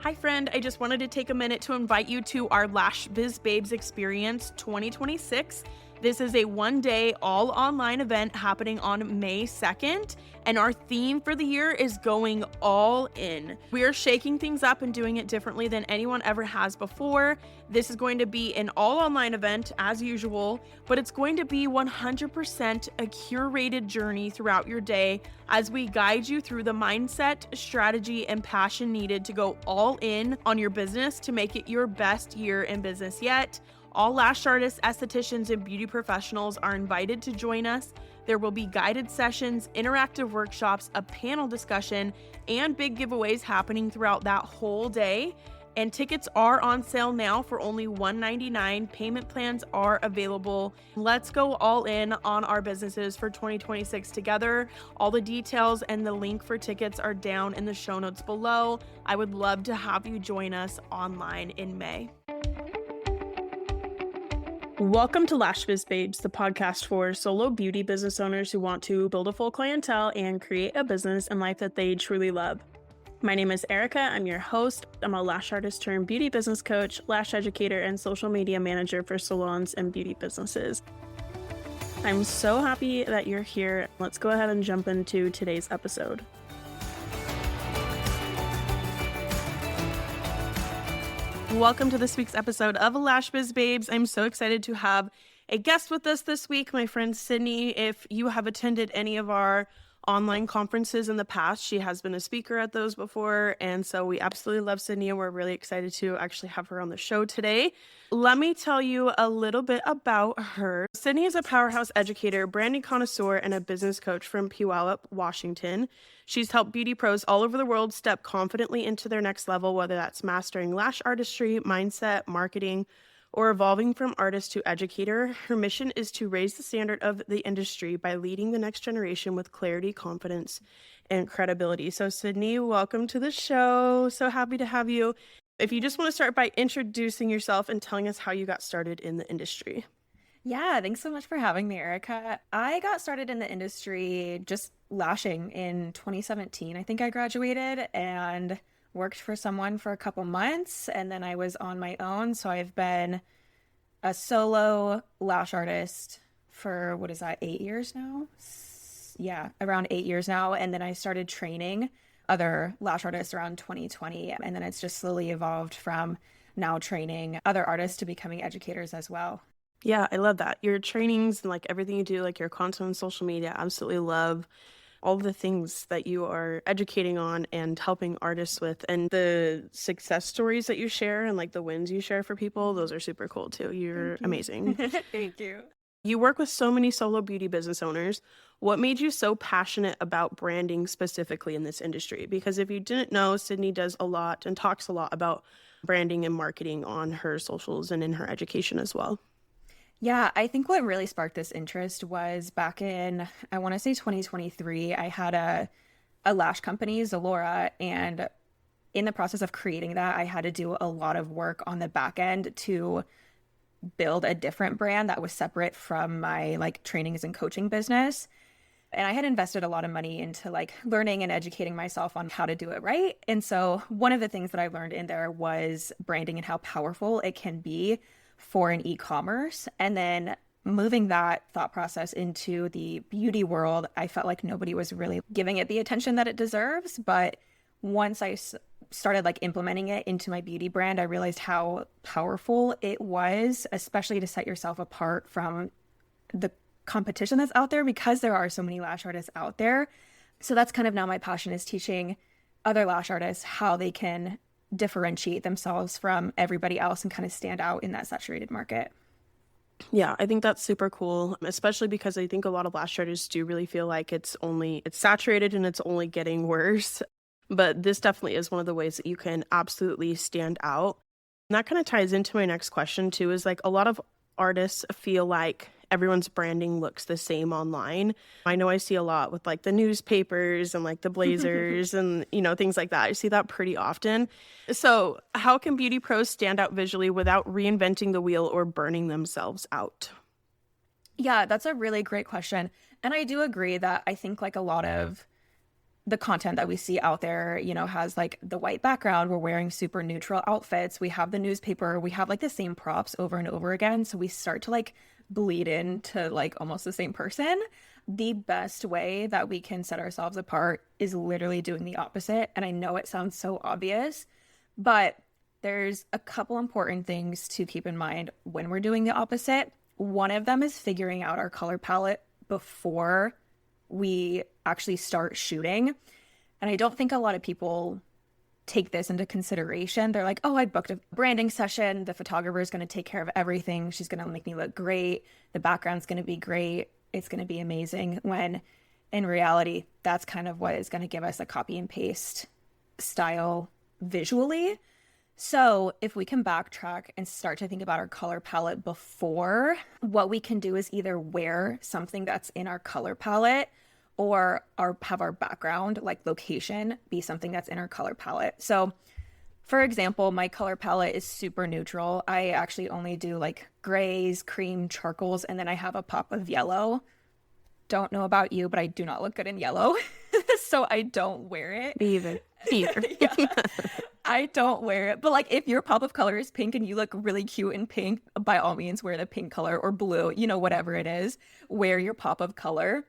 Hi friend, I just wanted to take a minute to invite you to our Lash Biz Babes Experience 2026. This is a one-day all online event happening on May 2nd, and our theme for the year is going all in. We are shaking things up and doing it differently than anyone ever has before. This is going to be an all online event as usual, but it's going to be 100% a curated journey throughout your day as we guide you through the mindset, strategy, and passion needed to go all in on your business to make it your best year in business yet. All lash artists, estheticians, and beauty professionals are invited to join us. There will be guided sessions, interactive workshops, a panel discussion, and big giveaways happening throughout that whole day. And tickets are on sale now for only $199. Payment plans are available. Let's go all in on our businesses for 2026 together. All the details and the link for tickets are down in the show notes below. I would love to have you join us online in May. Welcome to Lash Biz Babes, the podcast for solo beauty business owners who want to build a full clientele and create a business and life that they truly love. My name is Erica. I'm your host. I'm a lash artist turned beauty business coach, lash educator, and social media manager for salons and beauty businesses. I'm so happy that you're here. Let's go ahead and jump into today's episode. Welcome to this week's episode of Lash Biz Babes. I'm so excited to have a guest with us this week, my friend Sydnee. If you have attended any of our online conferences in the past, she has been a speaker at those before, and so we absolutely love Sydnee, and we're really excited to actually have her on the show today. Let me tell you a little bit about her. Sydnee is a powerhouse educator, branding connoisseur, and a business coach from Puyallup, Washington. She's helped beauty pros all over the world step confidently into their next level, whether that's mastering lash artistry, mindset, marketing, or evolving from artist to educator. Her mission is to raise the standard of the industry by leading the next generation with clarity, confidence, and credibility. So Sydnee, welcome to the show. So happy to have you. If you just want to start by introducing yourself and telling us how you got started in the industry. Yeah, thanks so much for having me, Erica. I got started in the industry just lashing in 2017. I think I graduated and worked for someone for a couple months, and then I was on my own. So I've been a solo lash artist for, 8 years now? Yeah, around 8 years now. And then I started training other lash artists around 2020. And then it's just slowly evolved from now training other artists to becoming educators as well. Yeah, I love that. Your trainings and like everything you do, like your content on social media, I absolutely love all the things that you are educating on and helping artists with, and the success stories that you share and like the wins you share for people. Those are super cool too. You're amazing. Thank you. You work with so many solo beauty business owners. What made you so passionate about branding specifically in this industry? Because if you didn't know, Sydnee does a lot and talks a lot about branding and marketing on her socials and in her education as well. Yeah, I think what really sparked this interest was back in, I want to say 2023, I had a lash company, Zalora, and in the process of creating that, I had to do a lot of work on the back end to build a different brand that was separate from my like trainings and coaching business. And I had invested a lot of money into like learning and educating myself on how to do it right. And so one of the things that I learned in there was branding and how powerful it can be for an e-commerce. And then moving that thought process into the beauty world, I felt like nobody was really giving it the attention that it deserves. But once I started like implementing it into my beauty brand, I realized how powerful it was, especially to set yourself apart from the competition that's out there, because there are so many lash artists out there. So that's kind of now my passion, is teaching other lash artists how they can differentiate themselves from everybody else and kind of stand out in that saturated market. Yeah, I think that's super cool, especially because I think a lot of lash artists do really feel like it's saturated and it's only getting worse. But this definitely is one of the ways that you can absolutely stand out. And that kind of ties into my next question too, is like a lot of artists feel like everyone's branding looks the same online. I know I see a lot with like the newspapers and like the blazers and, things like that. I see that pretty often. So how can beauty pros stand out visually without reinventing the wheel or burning themselves out? Yeah, that's a really great question. And I do agree that I think like a lot of the content that we see out there, has like the white background. We're wearing super neutral outfits. We have the newspaper. We have like the same props over and over again. So we start to like bleed into like almost the same person. The best way that we can set ourselves apart is literally doing the opposite. And I know it sounds so obvious, but there's a couple important things to keep in mind when we're doing the opposite. One of them is figuring out our color palette before we actually start shooting. And I don't think a lot of people take this into consideration. They're like, oh, I booked a branding session. The photographer is going to take care of everything. She's going to make me look great. The background's going to be great. It's going to be amazing. When in reality, that's kind of what is going to give us a copy and paste style visually. So if we can backtrack and start to think about our color palette before, what we can do is either wear something that's in our color palette or have our background, like location, be something that's in our color palette. So for example, my color palette is super neutral. I actually only do like grays, cream, charcoals, and then I have a pop of yellow. Don't know about you, but I do not look good in yellow. So I don't wear it. Me either. Yeah. I don't wear it. But like if your pop of color is pink and you look really cute in pink, by all means wear the pink color or blue, whatever it is, wear your pop of color.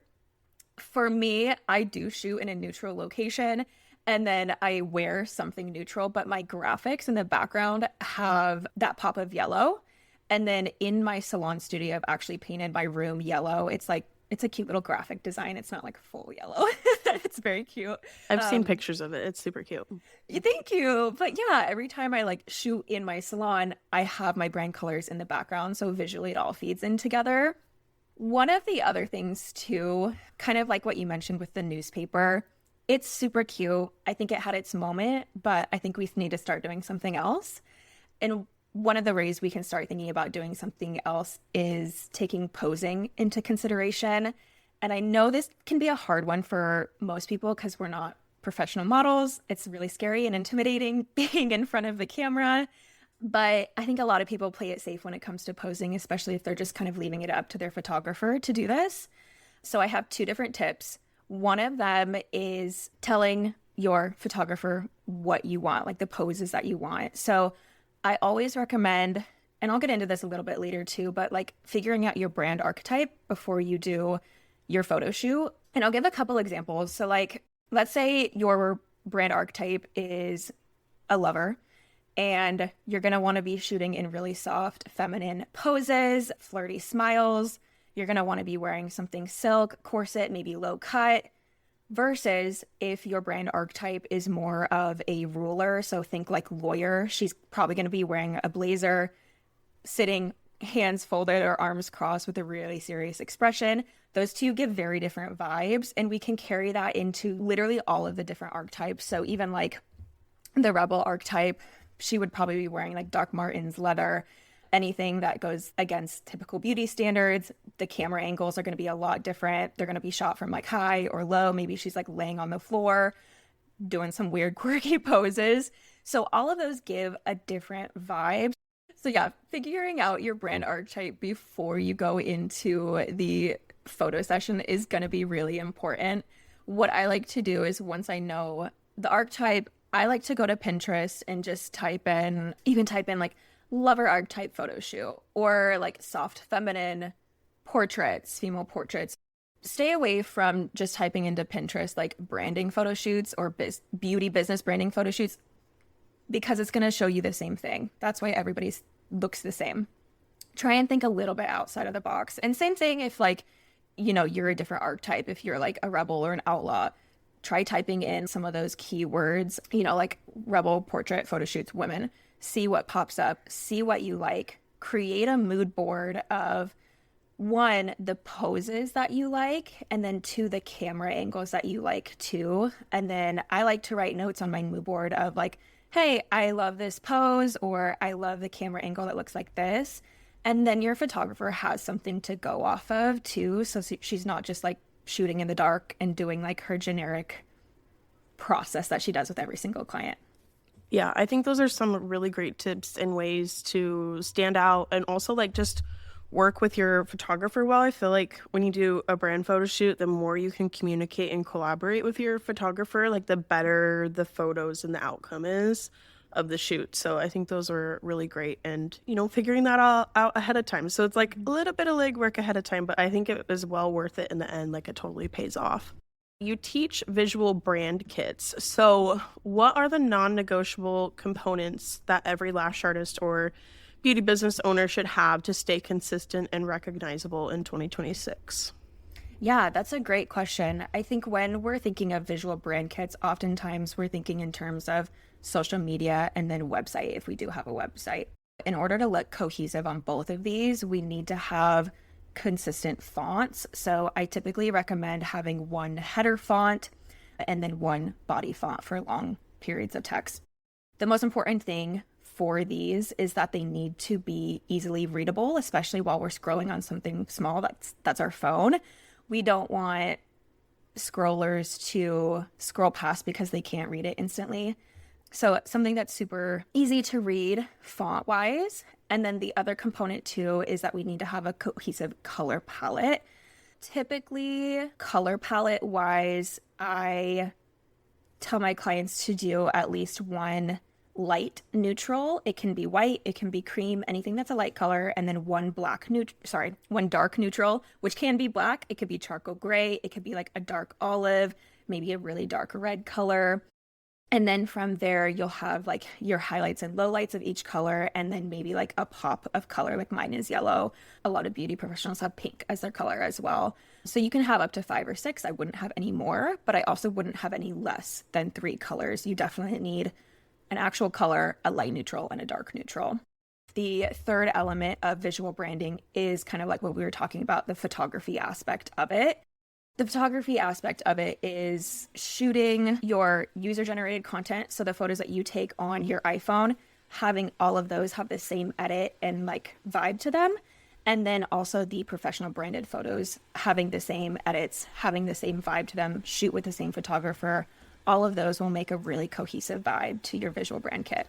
For me, I do shoot in a neutral location and then I wear something neutral, but my graphics in the background have that pop of yellow. And then in my salon studio, I've actually painted my room yellow. It's a cute little graphic design. It's not like full yellow. It's very cute. I've seen pictures of it. It's super cute. Thank you. But yeah, every time I like shoot in my salon, I have my brand colors in the background. So visually it all feeds in together. One of the other things too, kind of like what you mentioned with the newspaper, it's super cute. I think it had its moment, but I think we need to start doing something else. And one of the ways we can start thinking about doing something else is taking posing into consideration. And I know this can be a hard one for most people because we're not professional models. It's really scary and intimidating being in front of the camera. But I think a lot of people play it safe when it comes to posing, especially if they're just kind of leaving it up to their photographer to do this. So I have two different tips. One of them is telling your photographer what you want, like the poses that you want. So I always recommend, and I'll get into this a little bit later too, but like figuring out your brand archetype before you do your photo shoot. And I'll give a couple examples. So like, let's say your brand archetype is a lover and you're going to want to be shooting in really soft, feminine poses, flirty smiles. You're going to want to be wearing something silk, corset, maybe low cut. Versus if your brand archetype is more of a ruler, so think like lawyer, she's probably going to be wearing a blazer, sitting hands folded or arms crossed with a really serious expression. Those two give very different vibes, and we can carry that into literally all of the different archetypes. So even like the rebel archetype, she would probably be wearing like Doc Martens, leather, anything that goes against typical beauty standards. The camera angles are going to be a lot different. They're going to be shot from like high or low. Maybe she's like laying on the floor doing some weird quirky poses. So all of those give a different vibe. So yeah, figuring out your brand archetype before you go into the photo session is going to be really important. What I like to do is once I know the archetype, I like to go to Pinterest and just type in like lover archetype photo shoot or like soft feminine portraits, female portraits. Stay away from just typing into Pinterest like branding photo shoots or beauty business branding photo shoots because it's going to show you the same thing. That's why everybody's looks the same. Try and think a little bit outside of the box. And same thing if like, you're a different archetype, if you're like a rebel or an outlaw, try typing in some of those keywords, like rebel portrait photo shoots, women. See what pops up, see what you like, create a mood board of one, the poses that you like, and then two, the camera angles that you like too. And then I like to write notes on my mood board of like, hey, I love this pose, or I love the camera angle that looks like this. And then your photographer has something to go off of too. So she's not just like shooting in the dark and doing like her generic process that she does with every single client. Yeah, I think those are some really great tips and ways to stand out and also like just work with your photographer well. I feel like when you do a brand photo shoot, the more you can communicate and collaborate with your photographer, like the better the photos and the outcome is of the shoot. So I think those are really great, and figuring that all out ahead of time. So it's like a little bit of legwork ahead of time, but I think it was well worth it in the end. Like it totally pays off. You teach visual brand kits. So what are the non-negotiable components that every lash artist or beauty business owner should have to stay consistent and recognizable in 2026? Yeah, that's a great question. I think when we're thinking of visual brand kits, oftentimes we're thinking in terms of social media and then website, if we do have a website. In order to look cohesive on both of these, we need to have consistent fonts. So I typically recommend having one header font and then one body font for long periods of text. The most important thing for these is that they need to be easily readable, especially while we're scrolling on something small that's our phone. We don't want scrollers to scroll past because they can't read it instantly. So something that's super easy to read font wise. And then the other component too is that we need to have a cohesive color palette. Typically, color palette wise, I tell my clients to do at least one light neutral. It can be white, it can be cream, anything that's a light color, and then one dark neutral, which can be black. It could be charcoal gray, it could be like a dark olive, maybe a really dark red color. And then from there, you'll have like your highlights and lowlights of each color, and then maybe like a pop of color, like mine is yellow. A lot of beauty professionals have pink as their color as well. So you can have up to 5 or 6. I wouldn't have any more, but I also wouldn't have any less than 3 colors. You definitely need an actual color, a light neutral, and a dark neutral. The third element of visual branding is kind of like what we were talking about, the photography aspect of it. The photography aspect of it is shooting your user-generated content. So the photos that you take on your iPhone, having all of those have the same edit and like vibe to them. And then also the professional branded photos having the same edits, having the same vibe to them, shoot with the same photographer. All of those will make a really cohesive vibe to your visual brand kit.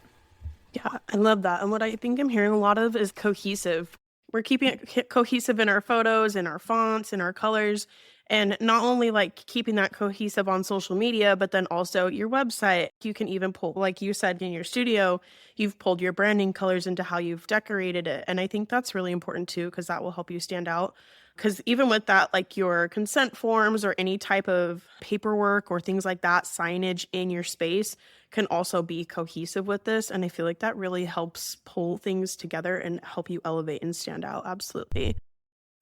Yeah, I love that. And what I think I'm hearing a lot of is cohesive. We're keeping it cohesive in our photos, in our fonts, in our colors. And not only like keeping that cohesive on social media, but then also your website. You can even pull, like you said, in your studio, you've pulled your branding colors into how you've decorated it. And I think that's really important too, because that will help you stand out. Because even with that, like your consent forms or any type of paperwork or things like that, signage in your space can also be cohesive with this. And I feel like that really helps pull things together and help you elevate and stand out. Absolutely.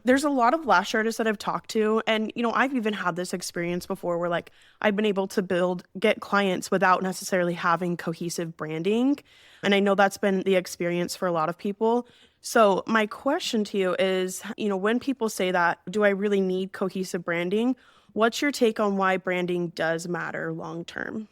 There's a lot of lash artists that I've talked to, and I've even had this experience before where like I've been able to get clients without necessarily having cohesive branding. And I know that's been the experience for a lot of people. So my question to you is, when people say that, do I really need cohesive branding? What's your take on why branding does matter long term?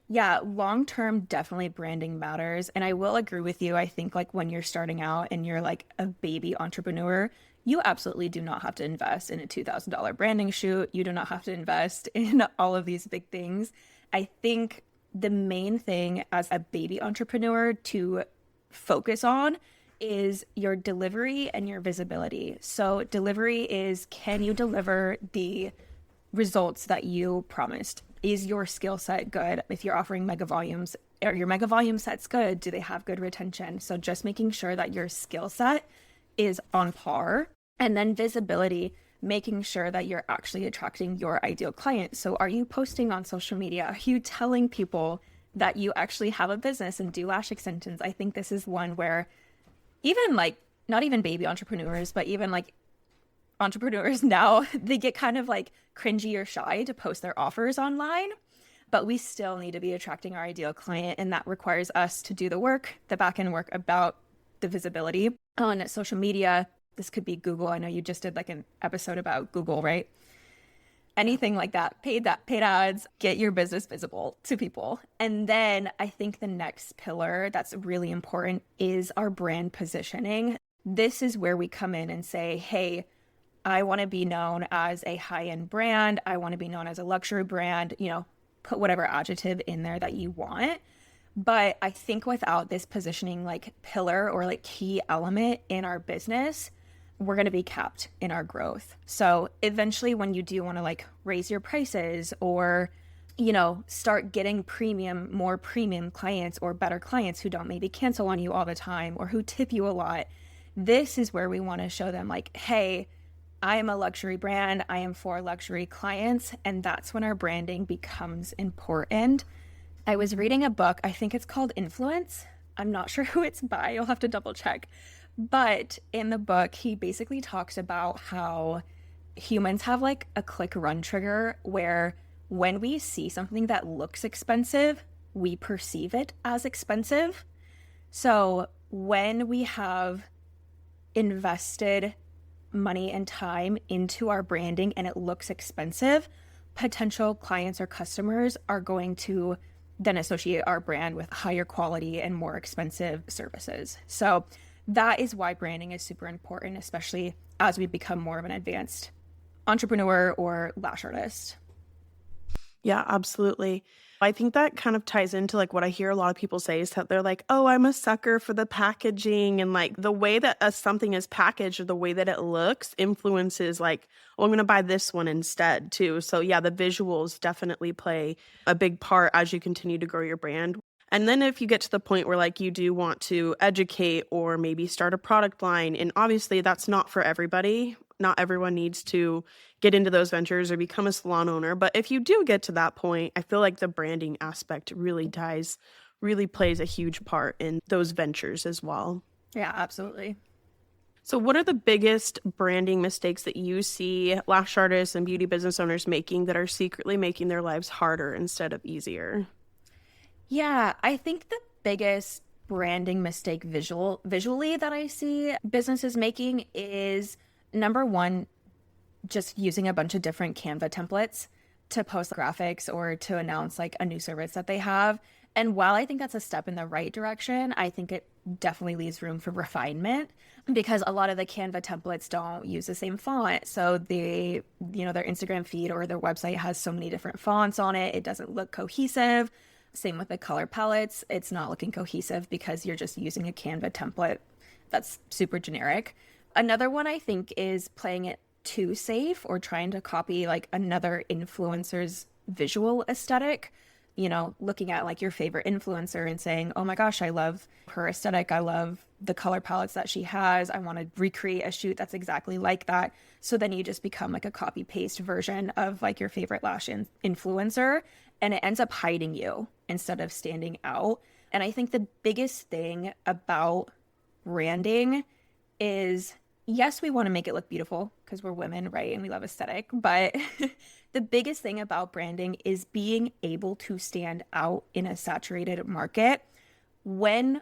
Yeah, long term, definitely branding matters. And I will agree with you. I think like when you're starting out and you're like a baby entrepreneur, you absolutely do not have to invest in a $2,000 branding shoot. You do not have to invest in all of these big things. I think the main thing as a baby entrepreneur to focus on is your delivery and your visibility. So, delivery is, can you deliver the results that you promised? Is your skill set good? If you're offering mega volumes, are your mega volume sets good? Do they have good retention? So just making sure that your skill set is on par. And then visibility, making sure that you're actually attracting your ideal client. So are you posting on social media? Are you telling people that you actually have a business and do lash extensions? I think this is one where even like, not even baby entrepreneurs, but even like entrepreneurs now, they get kind of like cringy or shy to post their offers online, but we still need to be attracting our ideal client. And that requires us to do the work, the back end work about the visibility on social media. This could be Google. I know you just did like an episode about Google, right? Anything like that, paid ads, get your business visible to people. And then I think the next pillar that's really important is our brand positioning. This is where we come in and say, hey, I want to be known as a high-end brand. I want to be known as a luxury brand, put whatever adjective in there that you want. But I think without this positioning like pillar or like key element in our business, we're going to be capped in our growth. So eventually when you do want to like raise your prices or, you know, start getting more premium clients or better clients who don't maybe cancel on you all the time or who tip you a lot, this is where we want to show them like, hey, I am a luxury brand. I am for luxury clients. And that's when our branding becomes important. I was reading a book, I think it's called Influence. I'm not sure who it's by. You'll have to double check. But in the book, he basically talks about how humans have like a click run trigger where when we see something that looks expensive, we perceive it as expensive. So when we have invested money and time into our branding and it looks expensive, potential clients or customers are going to then associate our brand with higher quality and more expensive services. So that is why branding is super important, especially as we become more of an advanced entrepreneur or lash artist. Yeah, absolutely. I think that kind of ties into like what I hear a lot of people say is that they're like, oh, I'm a sucker for the packaging. And like the way that something is packaged or the way that it looks influences like, oh, I'm going to buy this one instead too. So yeah, the visuals definitely play a big part as you continue to grow your brand. And then if you get to the point where like you do want to educate or maybe start a product line, and obviously that's not for everybody. Not everyone needs to get into those ventures or become a salon owner. But if you do get to that point, I feel like the branding aspect really plays a huge part in those ventures as well. Yeah, absolutely. So what are the biggest branding mistakes that you see lash artists and beauty business owners making that are secretly making their lives harder instead of easier? Yeah, I think the biggest branding mistake visually that I see businesses making is number one, just using a bunch of different Canva templates to post graphics or to announce like a new service that they have. And while I think that's a step in the right direction, I think it definitely leaves room for refinement because a lot of the Canva templates don't use the same font. So they, you know, their Instagram feed or their website has so many different fonts on it. It doesn't look cohesive. Same with the color palettes. It's not looking cohesive because you're just using a Canva template that's super generic. Another one I think is playing it too safe or trying to copy like another influencer's visual aesthetic. You know, looking at like your favorite influencer and saying, oh my gosh, I love her aesthetic. I love the color palettes that she has. I want to recreate a shoot that's exactly like that. So then you just become like a copy paste version of like your favorite lash influencer. And it ends up hiding you instead of standing out. And I think the biggest thing about branding is, yes, we want to make it look beautiful because we're women, right? And we love aesthetic. But the biggest thing about branding is being able to stand out in a saturated market. When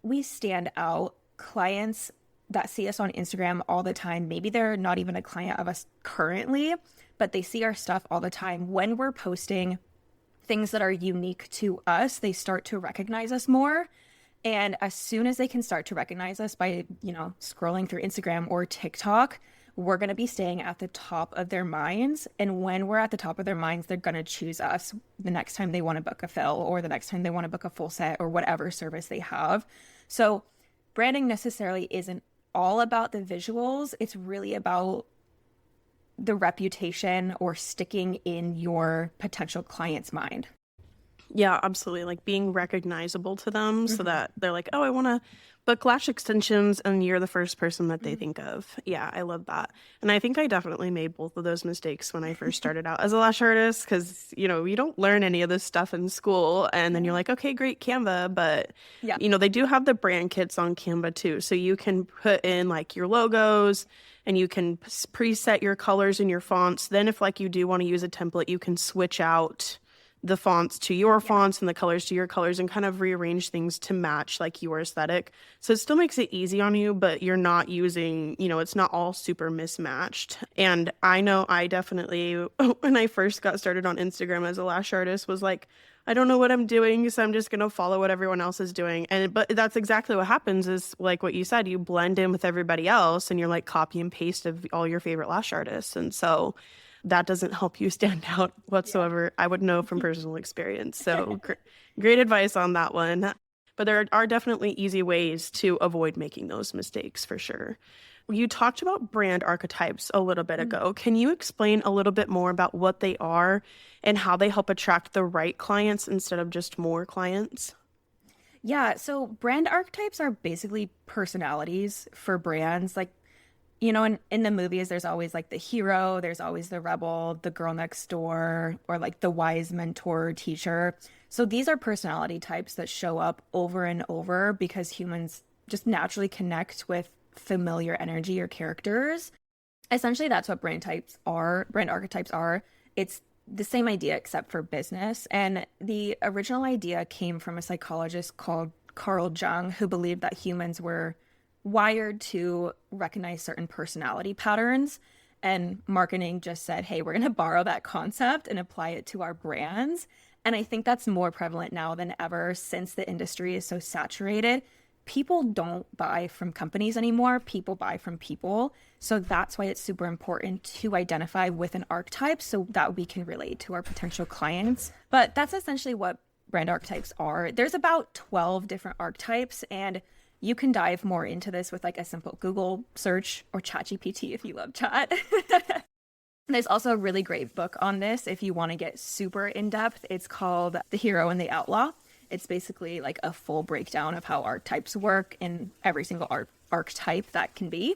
we stand out, clients that see us on Instagram all the time, maybe they're not even a client of us currently, but they see our stuff all the time. When we're posting things that are unique to us, they start to recognize us more. And as soon as they can start to recognize us by, you know, scrolling through Instagram or TikTok, we're going to be staying at the top of their minds. And when we're at the top of their minds, they're going to choose us the next time they want to book a fill or the next time they want to book a full set or whatever service they have. So branding necessarily isn't all about the visuals. It's really about the reputation or sticking in your potential client's mind. Yeah, absolutely. Like being recognizable to them so that they're like, oh, I want to book lash extensions, and you're the first person that they think of. Yeah, I love that. And I think I definitely made both of those mistakes when I first started out as a lash artist because, you know, you don't learn any of this stuff in school. And then you're like, okay, great, Canva. But, Yeah. you know, they do have the brand kits on Canva too. So you can put in like your logos and you can preset your colors and your fonts. Then if like you do want to use a template, you can switch out the fonts to your fonts and the colors to your colors and kind of rearrange things to match like your aesthetic. So it still makes it easy on you, but you're not using, you know, it's not all super mismatched. And I know I definitely, when I first got started on Instagram as a lash artist, was like, I don't know what I'm doing, so I'm just going to follow what everyone else is doing. But that's exactly what happens is like what you said, you blend in with everybody else and you're like copy and paste of all your favorite lash artists. And so that doesn't help you stand out whatsoever. Yeah. I would know from personal experience. So great advice on that one. But there are definitely easy ways to avoid making those mistakes for sure. You talked about brand archetypes a little bit ago. Can you explain a little bit more about what they are and how they help attract the right clients instead of just more clients? Yeah, so brand archetypes are basically personalities for brands. Like, in the movies, there's always like the hero, there's always the rebel, the girl next door, or like the wise mentor or teacher. So these are personality types that show up over and over because humans just naturally connect with familiar energy or characters. Essentially, that's what brand archetypes are. It's the same idea except for business. And the original idea came from a psychologist called Carl Jung, who believed that humans were wired to recognize certain personality patterns. And marketing just said, hey, we're going to borrow that concept and apply it to our brands. And I think that's more prevalent now than ever since the industry is so saturated. People don't buy from companies anymore. People buy from people. So that's why it's super important to identify with an archetype so that we can relate to our potential clients. But that's essentially what brand archetypes are. There's about 12 different archetypes, and you can dive more into this with like a simple Google search or ChatGPT if you love chat. There's also a really great book on this if you want to get super in depth. It's called The Hero and the Outlaw. It's basically like a full breakdown of how archetypes work in every single archetype that can be.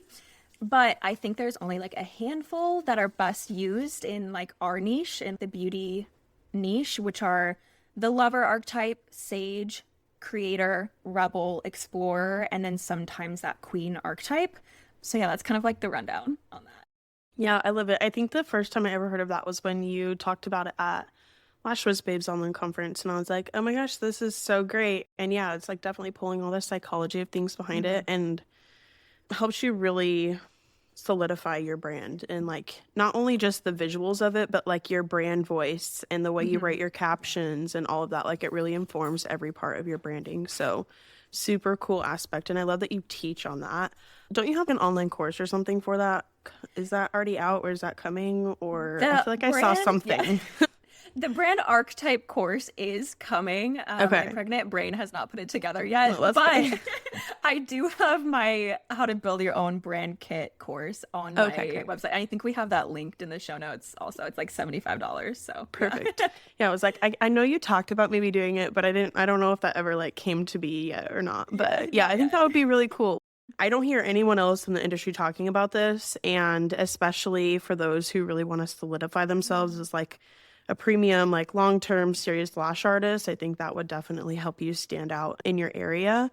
But I think there's only like a handful that are best used in like our niche, in the beauty niche, which are the lover archetype, sage, creator, rebel, explorer, and then sometimes that queen archetype. So yeah, that's kind of like the rundown on that. Yeah, I love it. I think the first time I ever heard of that was when you talked about it at Lash was Babes Online Conference, and I was like, oh my gosh, this is so great. And yeah, it's like definitely pulling all the psychology of things behind it and helps you really solidify your brand and like not only just the visuals of it, but like your brand voice and the way you write your captions and all of that. Like it really informs every part of your branding. So super cool aspect. And I love that you teach on that. Don't you have an online course or something for that? Is that already out or is that coming? Or I feel like I saw something. Yeah. The brand archetype course is coming. Okay. My pregnant brain has not put it together yet, Well, but I do have my How to Build Your Own Brand Kit course on my website. I think we have that linked in the show notes also. It's like $75. So perfect. Yeah, I was like, I know you talked about maybe doing it, but I don't know if that ever like came to be yet or not. But yeah, I think that would be really cool. I don't hear anyone else in the industry talking about this. And especially for those who really want to solidify themselves as like a premium, like long-term serious lash artist, I think that would definitely help you stand out in your area,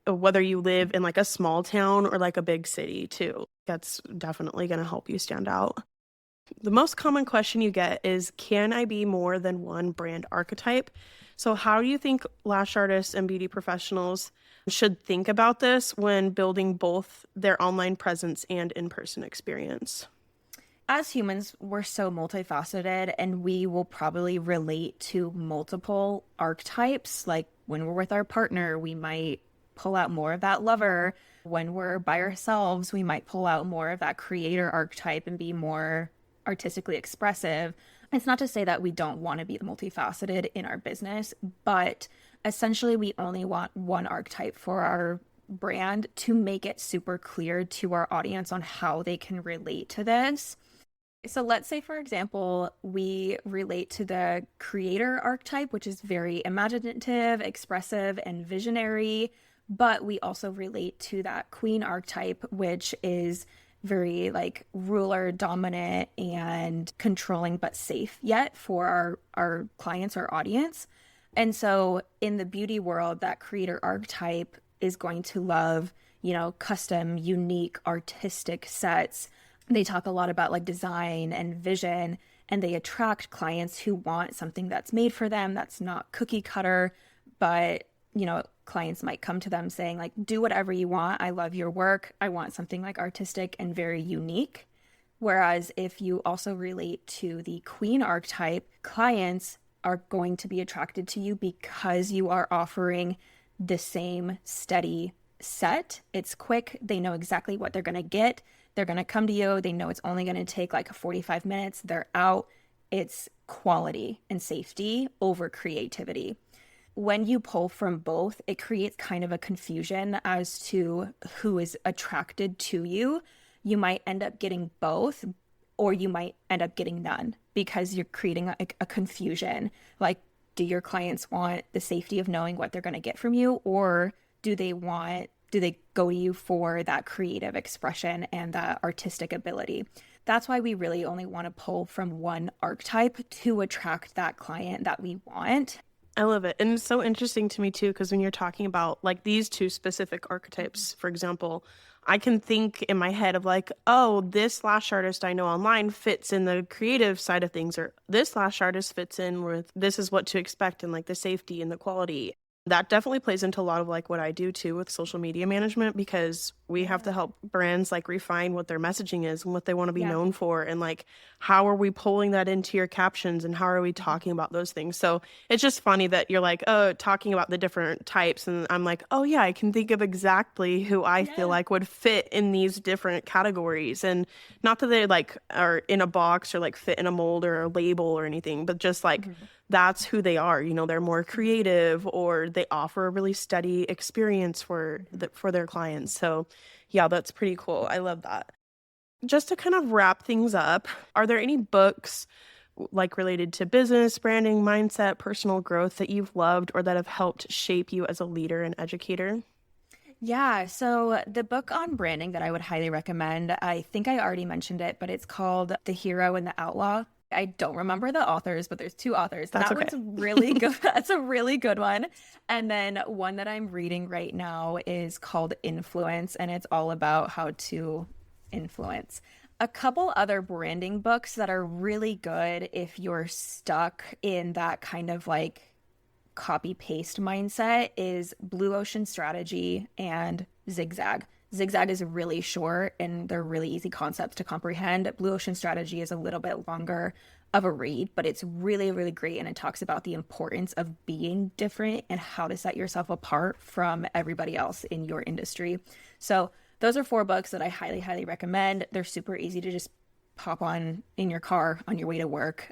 whether you live in like a small town or like a big city too. That's definitely going to help you stand out. The most common question you get is, can I be more than one brand archetype? So how do you think lash artists and beauty professionals should think about this when building both their online presence and in-person experience? as humans, we're so multifaceted and we will probably relate to multiple archetypes. Like when we're with our partner, we might pull out more of that lover. When we're by ourselves, we might pull out more of that creator archetype and be more artistically expressive. It's not to say that we don't want to be multifaceted in our business, but essentially we only want one archetype for our brand to make it super clear to our audience on how they can relate to this. So let's say, for example, we relate to the creator archetype, which is very imaginative, expressive, and visionary, but we also relate to that queen archetype, which is very like ruler, dominant, and controlling, but safe yet for our clients or audience. And so in the beauty world, that creator archetype is going to love, custom, unique, artistic sets. They talk a lot about like design and vision, and they attract clients who want something that's made for them, that's not cookie cutter, but clients might come to them saying like, do whatever you want. I love your work. I want something like artistic and very unique. Whereas if you also relate to the queen archetype, clients are going to be attracted to you because you are offering the same steady set. It's quick. They know exactly what they're going to get. They're going to come to you. They know it's only going to take like 45 minutes. They're out. It's quality and safety over creativity. when you pull from both, it creates kind of a confusion as to who is attracted to you. You might end up getting both, or you might end up getting none because you're creating a confusion. Like, do your clients want the safety of knowing what they're going to get from you, or do they go to you for that creative expression and that artistic ability? That's why we really only want to pull from one archetype to attract that client that we want. I love it. And it's so interesting to me too, because when you're talking about like these two specific archetypes, for example, I can think in my head of like, oh, this lash artist I know online fits in the creative side of things, or this lash artist fits in with this is what to expect and like the safety and the quality. That definitely plays into a lot of like what I do too with social media management, because we have to help brands like refine what their messaging is and what they want to be known for. And like, how are we pulling that into your captions and how are we talking about those things? So it's just funny that you're like, oh, talking about the different types. And I'm like, oh yeah, I can think of exactly who I feel like would fit in these different categories. And not that they like are in a box or like fit in a mold or a label or anything, but just like, that's who they are. You know, they're more creative, or they offer a really steady experience for their clients. So yeah, that's pretty cool. I love that. Just to kind of wrap things up, are there any books like related to business, branding, mindset, personal growth that you've loved or that have helped shape you as a leader and educator? Yeah, so the book on branding that I would highly recommend, I think I already mentioned it, but it's called The Hero and the Outlaw. I don't remember the authors, but there's two authors. That's that okay. one's really good. That's a really good one. And then one that I'm reading right now is called Influence, and it's all about how to influence. A couple other branding books that are really good if you're stuck in that kind of like copy paste mindset is Blue Ocean Strategy and Zigzag. Zigzag is really short and they're really easy concepts to comprehend. Blue Ocean Strategy is a little bit longer of a read, but it's really, really great. And it talks about the importance of being different and how to set yourself apart from everybody else in your industry. So those are 4 books that I highly, highly recommend. They're super easy to just pop on in your car on your way to work.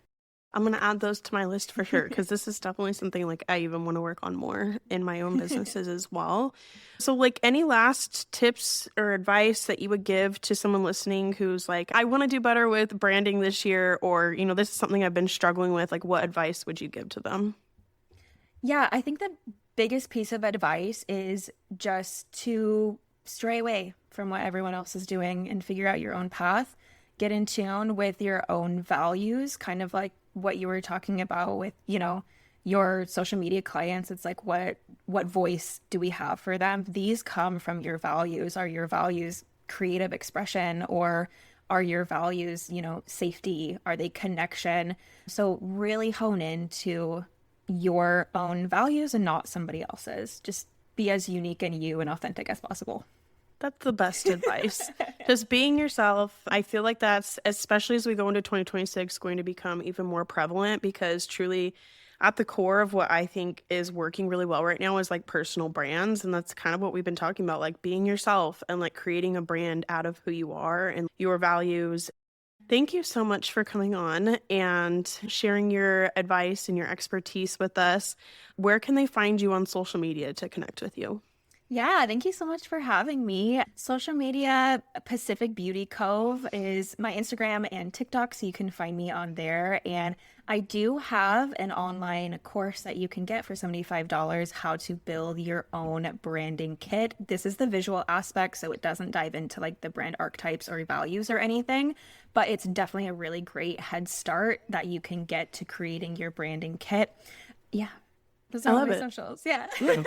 I'm going to add those to my list for sure, because this is definitely something like I even want to work on more in my own businesses as well. So like any last tips or advice that you would give to someone listening who's like, I want to do better with branding this year, or, you know, this is something I've been struggling with, like what advice would you give to them? Yeah, I think the biggest piece of advice is just to stray away from what everyone else is doing and figure out your own path. Get in tune with your own values, kind of like what you were talking about with, you know, your social media clients. It's like, what voice do we have for them? These come from your values. Are your values creative expression, or are your values, you know, safety? Are they connection? So really hone into your own values and not somebody else's. Just be as unique and you and authentic as possible. That's the best advice. Just being yourself. I feel like that's, especially as we go into 2026, going to become even more prevalent, because truly at the core of what I think is working really well right now is like personal brands. And that's kind of what we've been talking about, like being yourself and like creating a brand out of who you are and your values. Thank you so much for coming on and sharing your advice and your expertise with us. Where can they find you on social media to connect with you? Yeah, thank you so much for having me. Social media, Pacific Beauty Cove is my Instagram and TikTok, so you can find me on there. And I do have an online course that you can get for $75, how to build your own branding kit. This is the visual aspect, so it doesn't dive into like the brand archetypes or values or anything, but it's definitely a really great head start that you can get to creating your branding kit. Yeah. Those are all my socials. Yeah. We're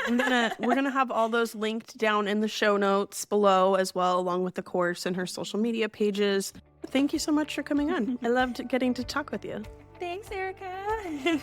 gonna have all those linked down in the show notes below as well, along with the course and her social media pages. Thank you so much for coming on. I loved getting to talk with you. Thanks, Erica.